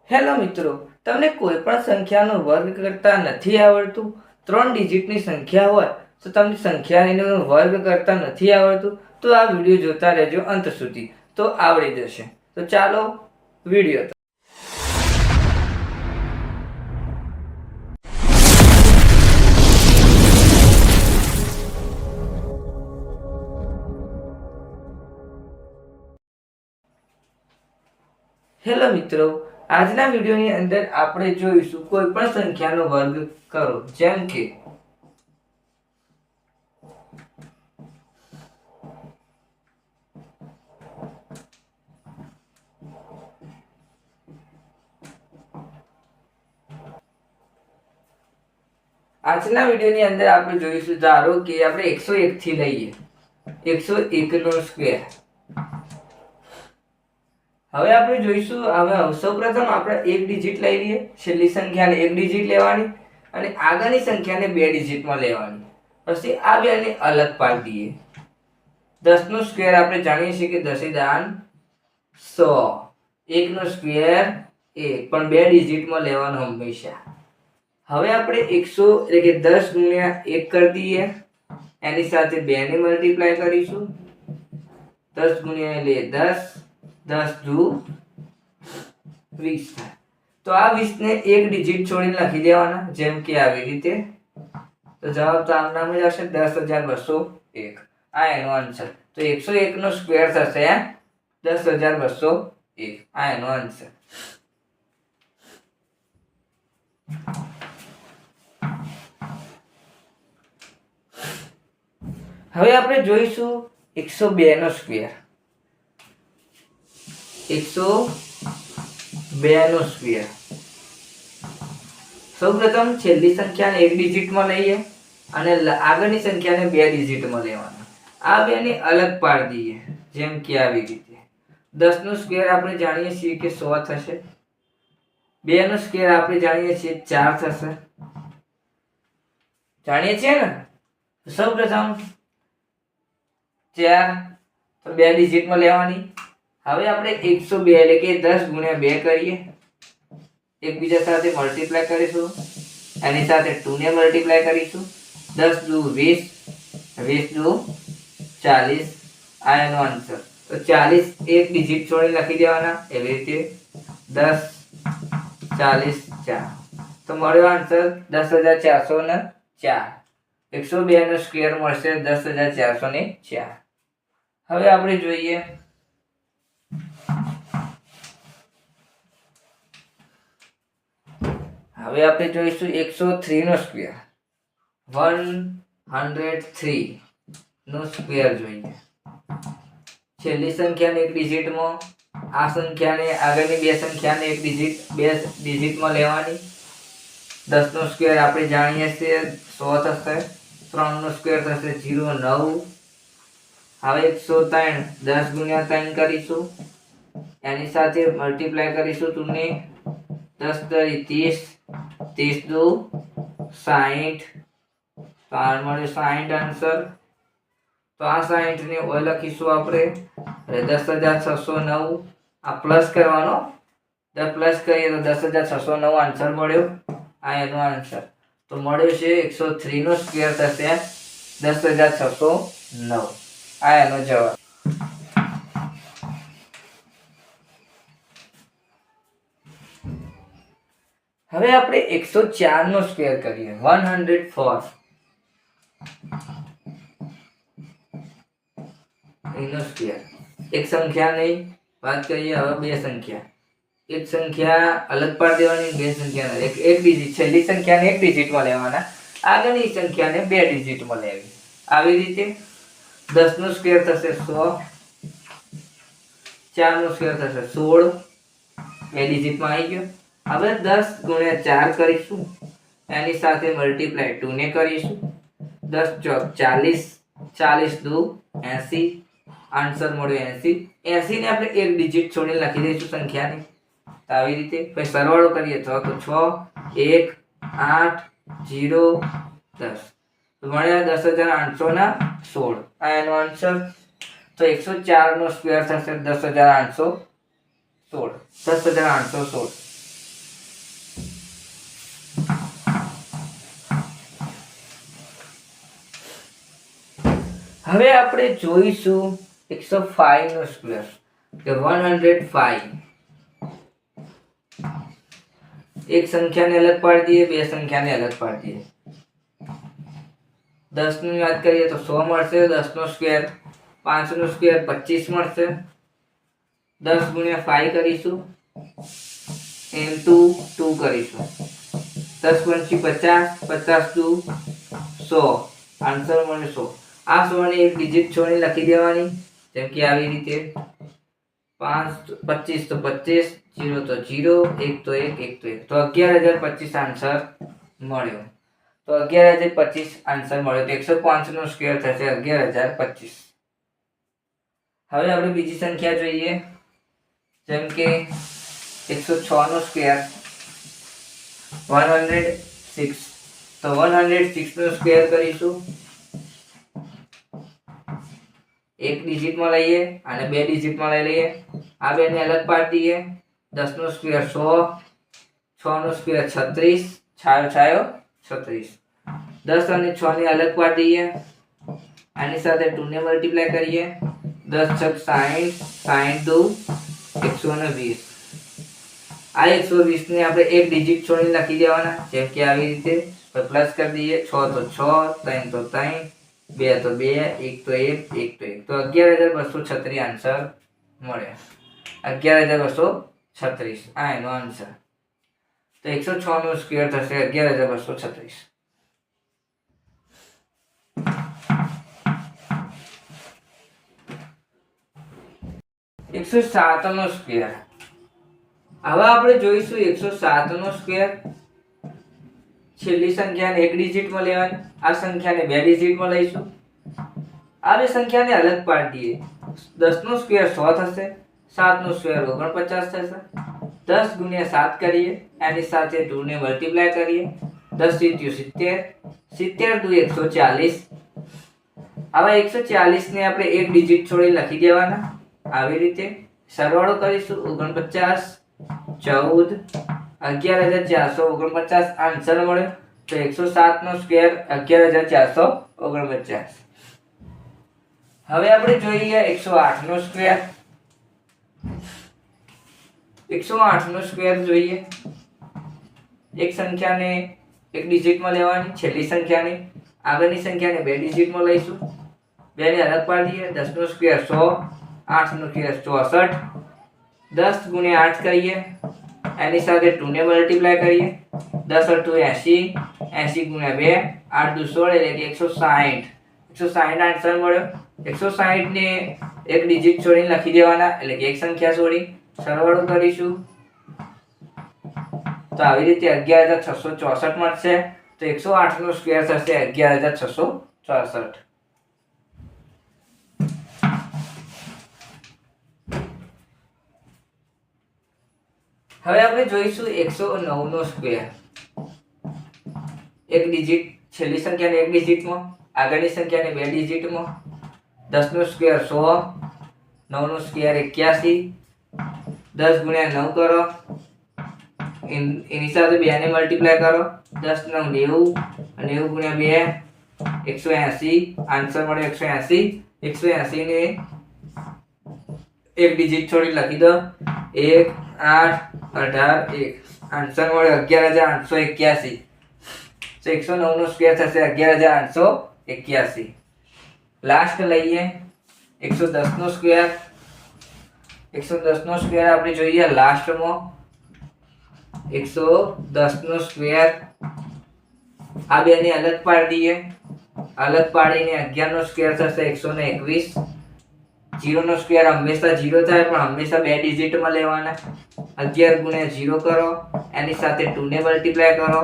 Hello મિત્રો, તમને કોઈ પણ સંખ્યાનો વર્ગ કરતા નથી આવડતું? 3 ડિજિટની સંખ્યા હોય તો તમને સંખ્યાનો વર્ગ કરતા નથી આવડતું તો આ વિડીયો જોતા રહેજો અંત સુધી, તો આવડી જશે. તો ચાલો વિડીયો. હેલો મિત્રો, આજના વિડીયોની અંદર આપણે જોઈશું કોઈ પણ સંખ્યાનો વર્ગ કરો. જેમ કે આજના વિડીયોની અંદર આપણે જોઈશું, ધારો કે આપણે 101 થી લઈએ, 101 નો સ્ક્વેર. હવે આપણે જોઈશું, હવે સૌપ્રથમ આપણે એક ડિજિટ લઈ લઈએ, છેલ્લી સંખ્યાને એક ડિજિટ લેવાની અને આગળની સંખ્યાને બે ડિજિટમાં લેવાની. પછી આ બેને અલગ પાડી દઈએ. 10 નો સ્ક્વેર આપણે જાણીએ છીએ કે 10 દાન 100. 1 નો સ્ક્વેર 1, પણ બે ડિજિટમાં લેવાનો હંમેશા. હવે આપણે 100 એટલે કે 10 ગુણ્યા 1 કરી દઈએ, એની સાથે 2 ને મલ્ટીપ્લાય કરીશું. 10 ગુણ્યા એટલે 10, 10 દુ 20 થાય. તો આ 20 ને એક ડિજિટ છોડીને લખી દેવાના, જેમ કે આવી રીતે. તો જવાબ તો આમ નામ જ આવશે, 10,201. આ એનો આન્સર. તો 101 નો સ્ક્વેર થશે 10,201. આ એનો આન્સર. હવે આપણે જોઈશું 102 નો સ્ક્વેર. 102 નો સ્ક્વેર. સૌપ્રથમ છેલ્લી સંખ્યાને એક ડિજિટમાં લઈએ અને આગળની સંખ્યાને બે ડિજિટમાં લેવાની. આ બેને અલગ પાડી દઈએ, જેમ કે આવી રીતે. 10 નો સ્ક્વેર આપણે જાણીએ છીએ કે 100 થશે. 2 નો સ્ક્વેર આપણે જાણીએ છીએ 4 થશે. જાણીએ છીએ ને? સૌપ્રથમ 4 તો બે ડિજિટમાં લેવાની. હવે આપણે 102 એટલે કે 10 ગુણ્યા 2 કરીએ, એકબીજા સાથે મલ્ટીપ્લાય કરીશું, એની સાથે 2 ને મલ્ટીપ્લાય કરીશું. 10 દુ 20, 20 દુ 40. આ એનો આન્સર. તો 40 એક ડિજિટ છોડીને લખી દેવાના, એવી રીતે 10, 40, 4. તો મળ્યો આન્સર 10,404. 102 નો સ્ક્વેર મળશે 10,404. હવે આપણે જોઈએ જોઈશું 103 નો સ્ક્વેર. 103 નો સ્ક્વેર જોઈએ. છેલ્લી સંખ્યાને એક ડિજિટમાં, આ સંખ્યાને આગળની બે સંખ્યાને એક બે ડિજિટમાં લેવાની. 10 નો સ્ક્વેર આપણે જાણીએ છીએ 100 થશે. 3 નો સ્ક્વેર થશે 09. હવે 103 10 ગુણ્યા 3 કરીશું, એની સાથે મલ્ટીપ્લાય કરીશું 2 ને. 10 તરી 30, 30 દુ 60. તો આ મળે 60 આન્સર. તો આ 60 ને ઓય લખીશું આપણે, એટલે 10,609. આ પ્લસ કરવાનો, જब પ્લસ કરીએ તો 10,609 આન્સર મળ્યો. આ એનો આન્સર. તો મળ્યો છે 103 નો સ્ક્વેર થશે 10,609. આ એનો જવાબ. હવે આપણે 104 નો સ્ક્વેર કરીએ. 104 એનો સ્ક્વેર. એક સંખ્યાની વાત કરીએ, હવે બે સંખ્યા. એક સંખ્યા અલગ પાડી દેવાની, બે સંખ્યા એક ડિજિટ, છેલ્લી સંખ્યાને એક ડિજિટમાં લેવાના, આગળની સંખ્યાને બે ડિજિટમાં લેવી. આવી રીતે 10 નો સ્ક્વેર થશે 100. 4 નો સ્ક્વેર થશે 16. બે ડિજિટમાં આવી ગયો. હવે 10 ગુણ્યા 4 કરીશું, એની સાથે મલ્ટીપ્લાય 2 ને કરીશું. 10 ચોક 40, 40 દુ 80. આન્સર મળ્યો 80. 80 ને આપણે એક ડિજિટ છોડીને લખી દઈશું સંખ્યાની. તો આવી રીતે પછી સરવાળો કરીએ તો 6, 1, 8, 0, 10. તો મળ્યા 10,816. આ એનો આન્સર. તો 104 નો સ્ક્વેર થશે 10,816. 10,816. હવે આપણે જોઈશું 105 નો સ્ક્વેર કે 105. એક સંખ્યાને અલગ પાડી દઈએ, બે સંખ્યાને અલગ પાડી દઈએ. 10 ની વાત કરીએ તો 100 મળશે. 10 નો સ્ક્વેર 5 નો સ્ક્વેર 25 મળશે. 10 ગુણ્યા 5 કરીશું, into 2 કરીશું. 10 પંચી 50, 50 દુ 100, આન્સર મળે 100. આ 100 ની એક ડિજિટ છોડી લખી દેવાની, જેમ કે આવી રીતે 5 25 તો 25, 0 તો 0, 1 તો 1, 1 તો 1, તો 11025 આન્સર મળ્યો. તો 11025 આન્સર મળ્યો. તો 105 નો સ્ક્વેર થશે 11025. હવે આપણે બીજી સંખ્યા જોઈએ, જેમ કે 106 નો સ્ક્વેર 106. તો 106 નો સ્ક્વેર કરીશું. એક ડિજિટમાં લઈએ અને બે ડિજિટમાં લઈ લઈએ. આ બે ને અલગ પાડી દઈએ. 10 નો સ્ક્વેર 100, 6 નો સ્ક્વેર 36, છાયો છાયો 36. 10 અને 6 ને અલગ પાડી દઈએ. આની સાથે 2 ને મલ્ટીપ્લાય કરીએ. 10 છક 60, 60 દુ 120. આ 120 ને આપણે એક ડિજિટ છોડીને લખી દેવાના, જેમ કે આવી રીતે. પ્લસ કરી દઈએ. 6 તો 6, 3 તો 3, 2 તો 2, 1 તો 1, 1 તો 1. તો 11236 આન્સર મળે. 11236 આ એનો આન્સર. તો 106 નો સ્ક્વેર થશે 11236. એકસો 7 નો સ્ક્વેર. હવે આપણે જોઈશું 107 નો સ્ક્વેર. છેલ્લી સંખ્યાને એક ડિજિટમાં લેવાની, આ સંખ્યાને બે ડિજિટમાં લઈશું. આ બે સંખ્યાને અલગ પાડી દઈએ. 10 નો સ્ક્વેર 100 થશે, 7 નો સ્ક્વેર 49 થશે. 10 ગુણ્યા 7 કરીએ, એની સાથે 2 ને મલ્ટીપ્લાય કરીએ. 10 × 70, 70 દુ 140. આવા 140 ને આપણે એક ડિજિટ છોડી લખી દેવાના, આવી રીતે. સરવાળો કરીશું. 49, 14, 11449 આન્સર મળ્યો. તો 107 નો સ્ક્વેર 11449. હવે આપણે જોઈએ 108 નો સ્ક્વેર. 108 નો સ્ક્વેર જોઈએ. એક સંખ્યાને એક ડિજિટમાં લેવાની, છેલ્લી સંખ્યાને, આગળની સંખ્યાને બે ડિજિટમાં લઈશું. બે ને અલગ પાડીએ. 10 નો સ્ક્વેર 100, 8 નો સ્ક્વેર 64. 10 ગુણ્યા 8 કરીએ, એની સાથે 2 ને મલ્ટીપ્લાય કરીએ. 10 × 2 80, 80 ગુણ્યા 2, 8 દુ 16 એટલે કે 160. 160 આન્સર મળ્યો. 160 ને એક ડિજિટ છોડીને લખી દેવાના, એટલે કે એક સંખ્યા છોડી. સરવાળો કરીશું તો આવી રીતે 11664 મળશે. તો 108 નો સ્ક્વેર થશે 11664. હવે આપણે જોઈશું 109 નો સ્ક્વેર. એક ડિજિટ, છેલ્લી સંખ્યાને એક ડિજિટમાં, આગળની સંખ્યાને બે ડિજિટમાં. 10 નો સ્ક્વેર 100, 9 નો સ્ક્વેર 81. 10 ગુણ્યા 9 કરો, એની સાથે 2 ને મલ્ટીપ્લાય કરો. 10 × 9 90, 90 ગુણ્યા 2 180. આન્સર મળે 180. 180 ને એક ડિજિટ છોડી લખી દો. 1, 8, 18, 1. આન્સર મળે 11881. તો 109 નો સ્ક્વેર થશે 11881. લાસ્ટ લઈએ 110 નો સ્ક્વેર. 110 નો સ્ક્વેર આપણે જોઈએ લાસ્ટમાં. 110 નો સ્ક્વેર આ બે ને અલગ પાડી દઈએ. અલગ પાડીને 11 નો સ્ક્વેર થશે 121. 0 નો સ્ક્વેર હંમેશા 0 થાય, પણ હંમેશા બે ડિજિટમાં લેવાના. 11 ગુણ્યા 0 કરો, એની સાથે 2 ને મલ્ટીપ્લાય કરો.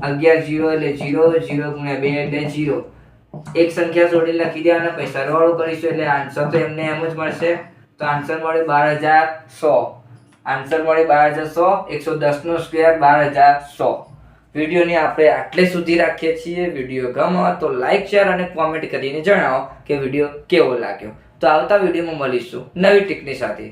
11 0 એટલે 0, 0 ગુણ્યા 2 એટલે 0. એક સંખ્યા છોડી લખી દેવાના, પછી સરવાળો કરીશું એટલે આન્સર તો એમને એમ જ મળશે. તો આન્સર મળે 12100. આન્સર મળે 12100. 110 નો સ્ક્વેર 12100. વિડીયોની આપણે આટલે સુધી રાખીએ છીએ. વિડીયો ગમો તો લાઈક, શેર અને કોમેન્ટ કરીને જણાવો કે વિડીયો કેવો લાગ્યો. તો આવતા વિડીયોમાં મળીશું નવી ટેકનિક સાથે.